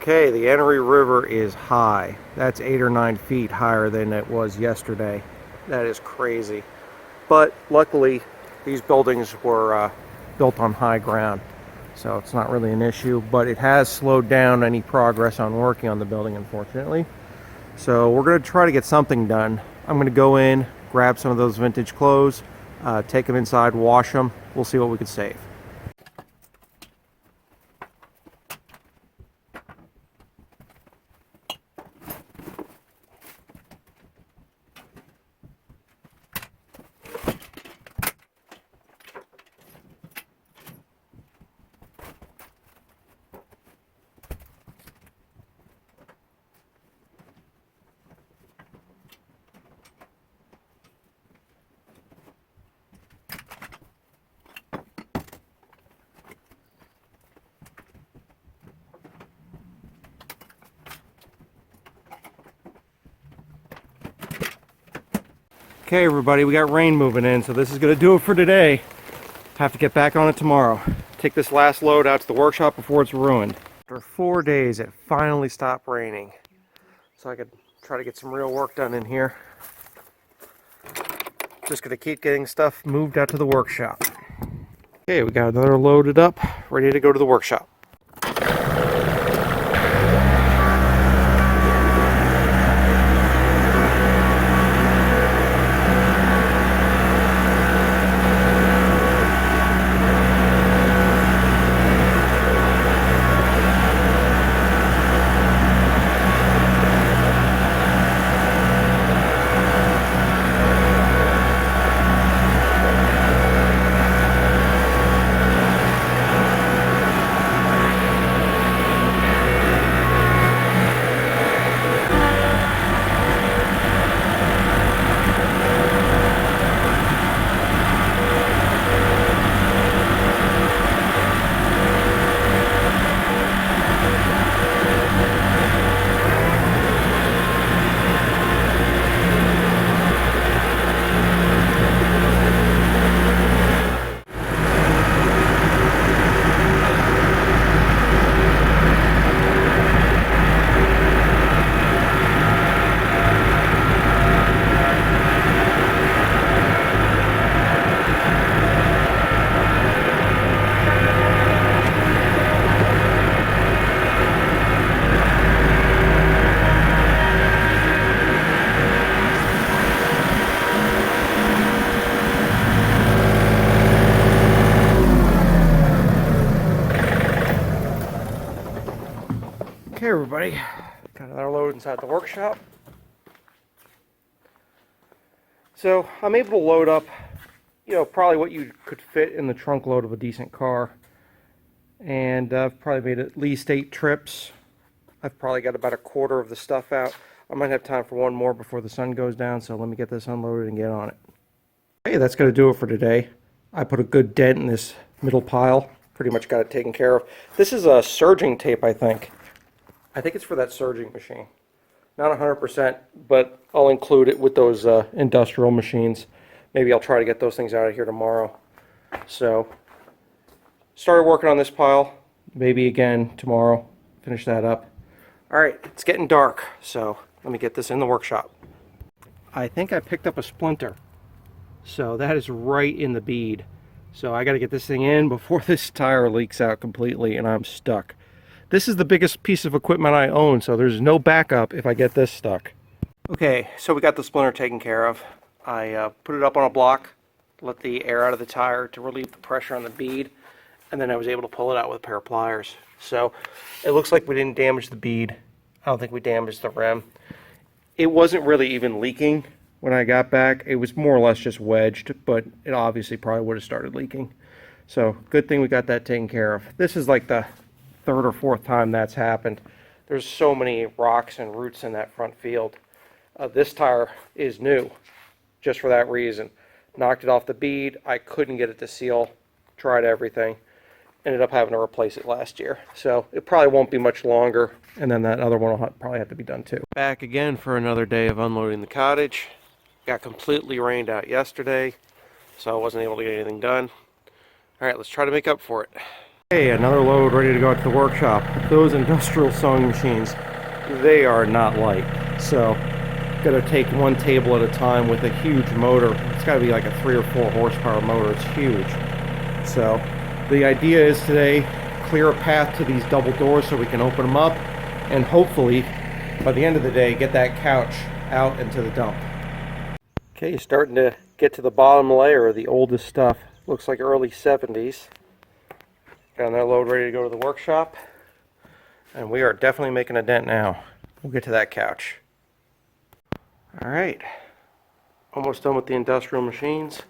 Okay, the Enoree River is high. That's 8 or 9 feet higher than it was yesterday. That is crazy. But luckily, these buildings were built on high ground, so it's not really an issue. But it has slowed down any progress on working on the building, unfortunately. So we're going to try to get something done. I'm going to go in, grab some of those vintage clothes, take them inside, wash them. We'll see what we can save. Okay everybody, we got rain moving in, so this is going to do it for today. Have to get back on it tomorrow. Take this last load out to the workshop before it's ruined. After 4 days, it finally stopped raining. So I could try to get some real work done in here. Just going to keep getting stuff moved out to the workshop. Okay, we got another loaded up, ready to go to the workshop. Okay everybody, got another load inside the workshop. So I'm able to load up, probably what you could fit in the trunk load of a decent car. And I've probably made at least 8 trips. I've probably got about a quarter of the stuff out. I might have time for one more before the sun goes down, so let me get this unloaded and get on it. Hey, that's going to do it for today. I put a good dent in this middle pile. Pretty much got it taken care of. This is a surging tape, I think. I think it's for that surging machine. Not 100%, but I'll include it with those industrial machines. Maybe I'll try to get those things out of here tomorrow. So, started working on this pile. Maybe again tomorrow. Finish that up. Alright, it's getting dark, so let me get this in the workshop. I think I picked up a splinter. So that is right in the bead. So I got to get this thing in before this tire leaks out completely and I'm stuck. This is the biggest piece of equipment I own, so there's no backup if I get this stuck. Okay, so we got the splinter taken care of. I put it up on a block, let the air out of the tire to relieve the pressure on the bead, and then I was able to pull it out with a pair of pliers. So it looks like we didn't damage the bead. I don't think we damaged the rim. It wasn't really even leaking when I got back. It was more or less just wedged, but it obviously probably would have started leaking. So good thing we got that taken care of. This is like the 3rd or 4th time that's happened. There's so many rocks and roots in that front field. This tire is new just for that reason. Knocked it off the bead. I couldn't get it to seal. Tried everything. Ended up having to replace it last year. So it probably won't be much longer, and then that other one will probably have to be done too. Back again for another day of unloading the cottage. Got completely rained out yesterday, so I wasn't able to get anything done. Alright, let's try to make up for it. Hey, another load ready to go out to the workshop. Those industrial sewing machines, they are not light. So, gotta take one table at a time with a huge motor. It's gotta be like a 3 or 4 horsepower motor. It's huge. So, the idea is today, clear a path to these double doors so we can open them up, and hopefully, by the end of the day, get that couch out into the dump. Okay, starting to get to the bottom layer of the oldest stuff. Looks like early 70s. Got another load ready to go to the workshop, and we are definitely making a dent now. We'll get to that couch. Alright, almost done with the industrial machines.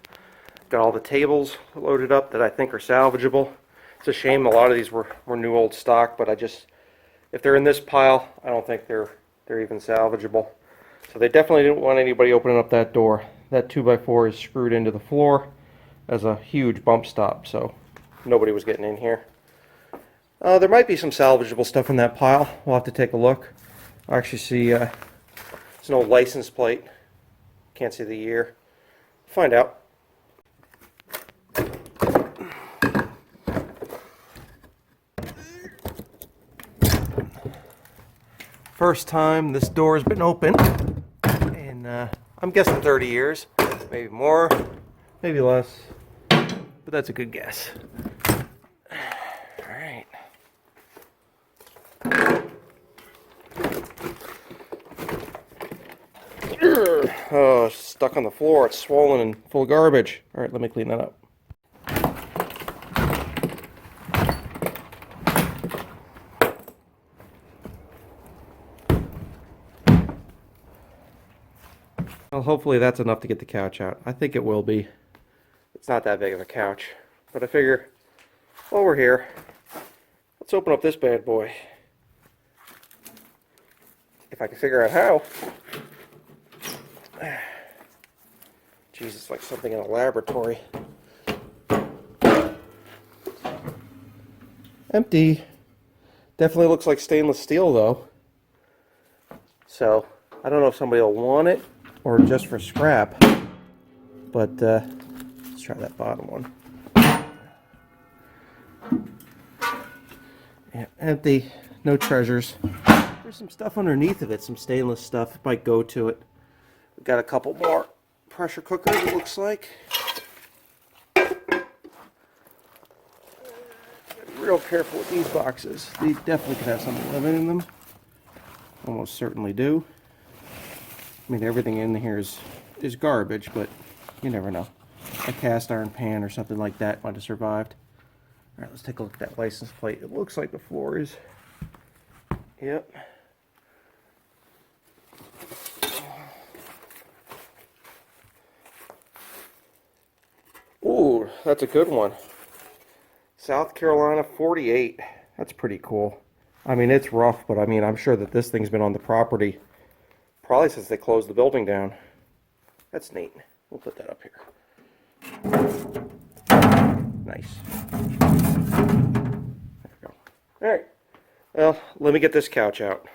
Got all the tables loaded up that I think are salvageable. It's a shame a lot of these were new old stock, but if they're in this pile, I don't think they're even salvageable. So they definitely didn't want anybody opening up that door. That 2x4 is screwed into the floor as a huge bump stop, so nobody was getting in here. There might be some salvageable stuff in that pile. We'll have to take a look. I actually see there's an old license plate. Can't see the year. Find out. First time this door has been open in, I'm guessing 30 years. Maybe more, maybe less, but that's a good guess. Alright. Oh, it's stuck on the floor. It's swollen and full of garbage. Alright, let me clean that up. Well, hopefully that's enough to get the couch out. I think it will be. It's not that big of a couch. But I figure, while we're here, let's open up this bad boy. If I can figure out how. Jesus, like something in a laboratory. Empty. Definitely looks like stainless steel though. So, I don't know if somebody will want it or just for scrap. But, let's try that bottom one. Yeah, empty. No treasures. There's some stuff underneath of it, some stainless stuff. Might go to it. We've got a couple more pressure cookers, it looks like. Real careful with these boxes. They definitely could have something living in them. Almost certainly do. I mean, everything in here is garbage, but you never know. A cast iron pan or something like that might have survived. All right, let's take a look at that license plate. It looks like the floor is. Yep. Ooh, that's a good one. South Carolina 48. That's pretty cool. I mean, it's rough, but I mean, I'm sure that this thing's been on the property probably since they closed the building down. That's neat. We'll put that up here. Nice. There we go. Alright. Well, let me get this couch out.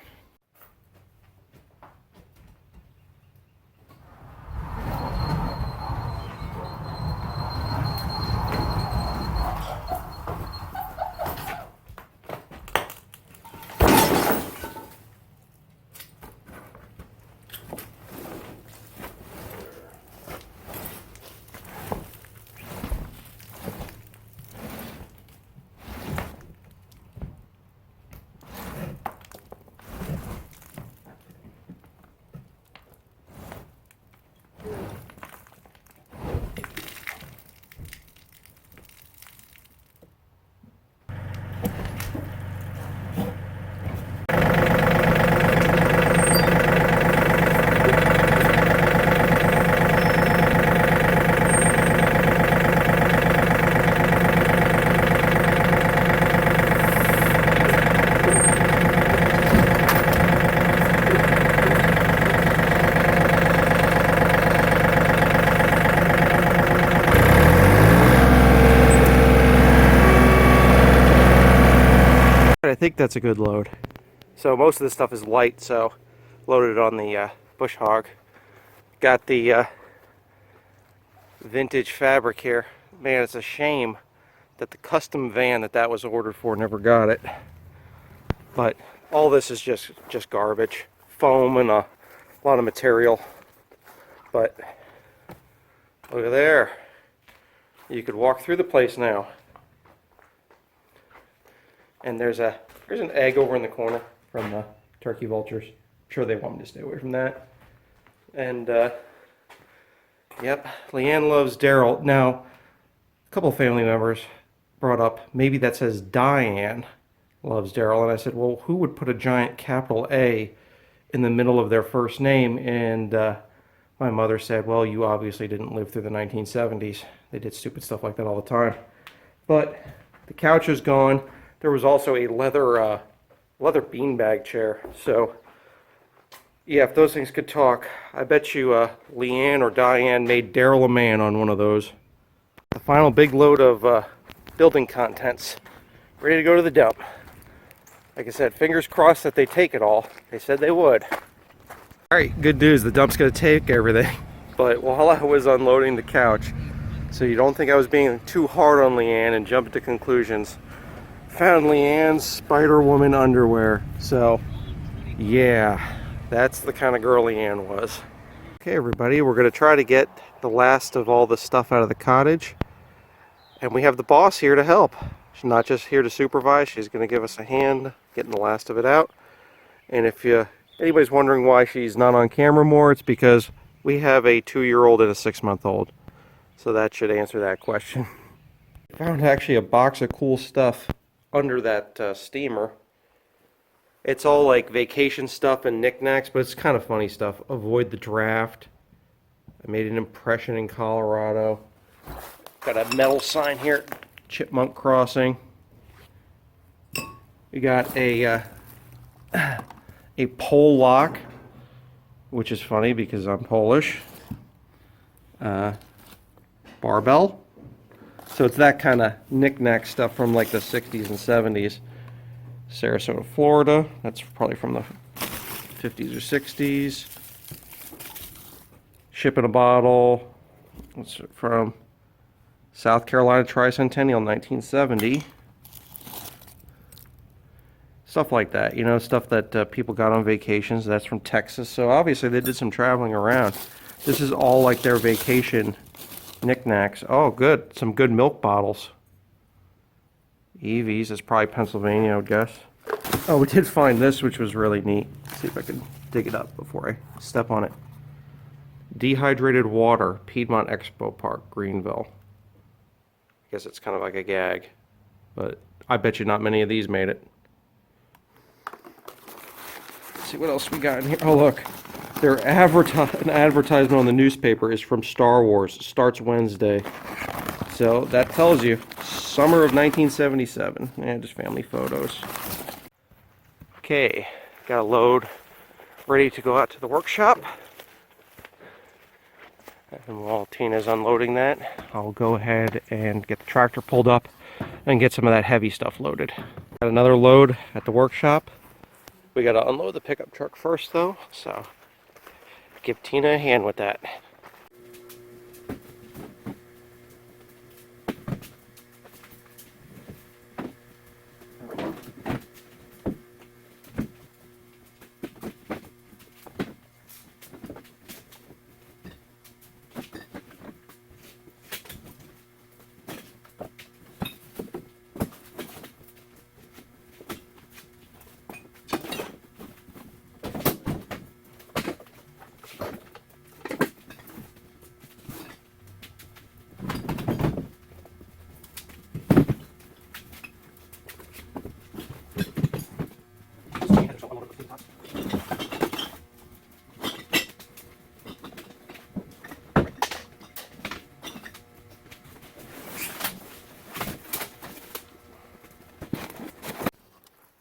I think that's a good load. So most of this stuff is light, so loaded it on the bush hog. Got the vintage fabric here. Man, it's a shame that the custom van that was ordered for never got it. But all this is just garbage. Foam and a lot of material. But look at there. You could walk through the place now. And there's an egg over in the corner from the turkey vultures. I'm sure they want me to stay away from that. And yep, Leanne loves Daryl. Now, a couple of family members brought up, maybe that says Diane loves Daryl. And I said, well, who would put a giant capital A in the middle of their first name? And my mother said, well, you obviously didn't live through the 1970s. They did stupid stuff like that all the time. But the couch is gone. There was also a leather beanbag chair. So, yeah, if those things could talk, I bet you Leanne or Diane made Daryl a man on one of those. The final big load of building contents, ready to go to the dump. Like I said, fingers crossed that they take it all. They said they would. Alright, good news, the dump's going to take everything. But while I was unloading the couch, so you don't think I was being too hard on Leanne and jumping to conclusions, found Leanne's Spider-Woman underwear. So, yeah, that's the kind of girl Leanne was. Okay, everybody, we're going to try to get the last of all the stuff out of the cottage. And we have the boss here to help. She's not just here to supervise, she's going to give us a hand getting the last of it out. And if anybody's wondering why she's not on camera more, it's because we have a 2-year-old and a 6-month-old. So that should answer that question. I found actually a box of cool stuff under that steamer. It's all like vacation stuff and knickknacks, but it's kind of funny stuff. Avoid the draft. I made an impression in Colorado. Got a metal sign here, Chipmunk Crossing. We got a pole lock, which is funny because I'm Polish. Barbell. So it's that kind of knick-knack stuff from like the 60s and 70s. Sarasota, Florida. That's probably from the 50s or 60s. Ship in a bottle. What's it from? South Carolina Tricentennial, 1970. Stuff like that, you know, stuff that people got on vacations. That's from Texas. So obviously they did some traveling around. This is all like their vacation knickknacks. Oh, good. Some good milk bottles. Evie's. It's probably Pennsylvania, I would guess. Oh, we did find this, which was really neat. Let's see if I can dig it up before I step on it. Dehydrated water, Piedmont Expo Park, Greenville. I guess it's kind of like a gag, but I bet you not many of these made it. Let's see what else we got in here. Oh, look. An advertisement on the newspaper is from Star Wars. It starts Wednesday. So that tells you, summer of 1977. And just family photos. Okay, got a load ready to go out to the workshop. And while Tina's unloading that, I'll go ahead and get the tractor pulled up and get some of that heavy stuff loaded. Got another load at the workshop. We got to unload the pickup truck first though, so give Tina a hand with that.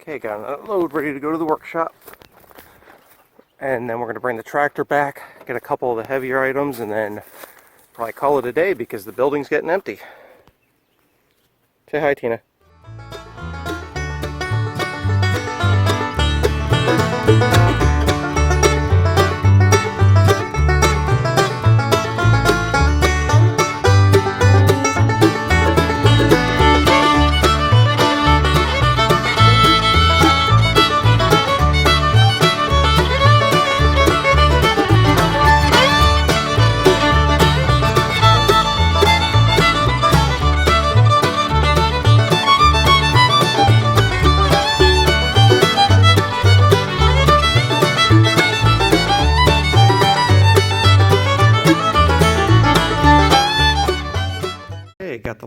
Okay, got a load ready to go to the workshop. And then we're going to bring the tractor back, get a couple of the heavier items, and then probably call it a day because the building's getting empty. Say hi, Tina.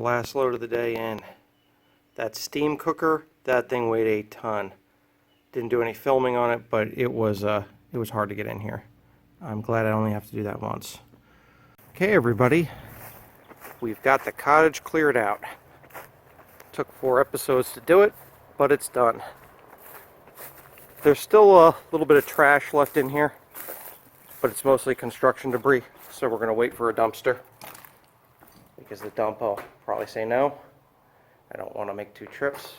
last load of the day in. That steam cooker, that thing weighed a ton. Didn't do any filming on it, but it was hard to get in here. I'm glad I only have to do that once. Okay, everybody, we've got the cottage cleared out. Took 4 episodes to do it, but it's done. There's still a little bit of trash left in here, but it's mostly construction debris, so we're going to wait for a dumpster, because the dump will probably say no. I don't want to make 2 trips.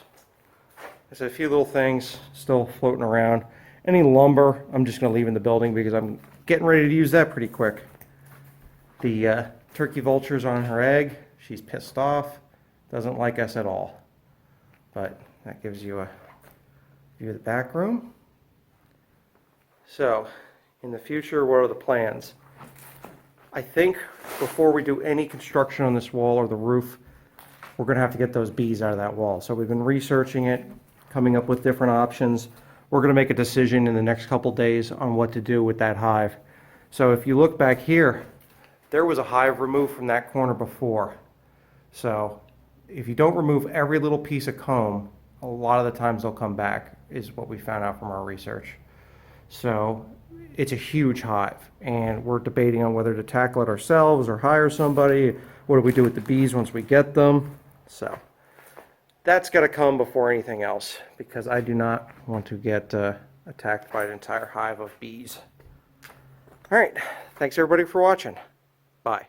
There's a few little things still floating around. Any lumber, I'm just going to leave in the building because I'm getting ready to use that pretty quick. The turkey vulture's on her egg. She's pissed off. Doesn't like us at all. But that gives you a view of the back room. So, in the future, what are the plans? I think before we do any construction on this wall or the roof, we're going to have to get those bees out of that wall. So we've been researching it, coming up with different options. We're going to make a decision in the next couple days on what to do with that hive. So if you look back here, there was a hive removed from that corner before. So if you don't remove every little piece of comb, a lot of the times they'll come back, is what we found out from our research. So it's a huge hive, and we're debating on whether to tackle it ourselves or hire somebody. What do we do with the bees once we get them? So that's got to come before anything else, because I do not want to get attacked by an entire hive of bees. All right, thanks everybody for watching. Bye.